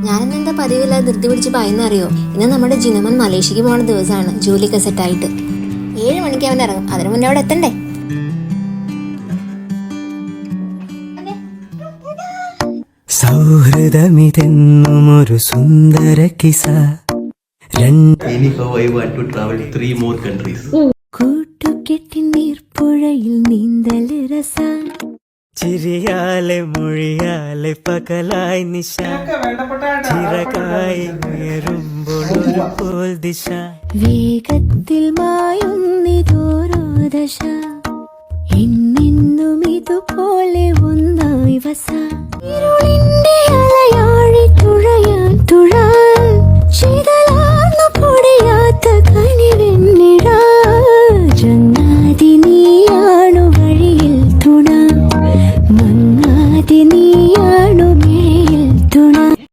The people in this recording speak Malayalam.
ഞാനെന്താ പതിവില്ലാതെ ധൃതി പിടിച്ച് പായെന്നറിയോ? ഇന്ന് നമ്മുടെ ജിനമൻ മലേഷ്യക്ക് പോണ ദിവസമാണ്. ജോലിയൊക്കെ സെറ്റായിട്ട് 7 മണിക്ക് അവൻ ഇറങ്ങും. അതിനു മുന്നേ അവിടെ എത്തണ്ടേ? സൗഹൃദമിതെന്നുമൊരു സുന്ദര കിസ. കൂട്ടുകെട്ടി നീർപ്പുഴയിൽ നീന്തൽ രസ. ചിരിയാലെ മൊഴിയാലെ പകലായി നിശ. ചിറകായി ഉയരുമ്പോൾ ഒരു പോൽ ദിശ. വേഗത്തിൽ മായുന്നിതോരോ ദശ. എന്നെന്നും ഇതുപോലെ ഒന്നായി വസ. ഇരുളിന്റെ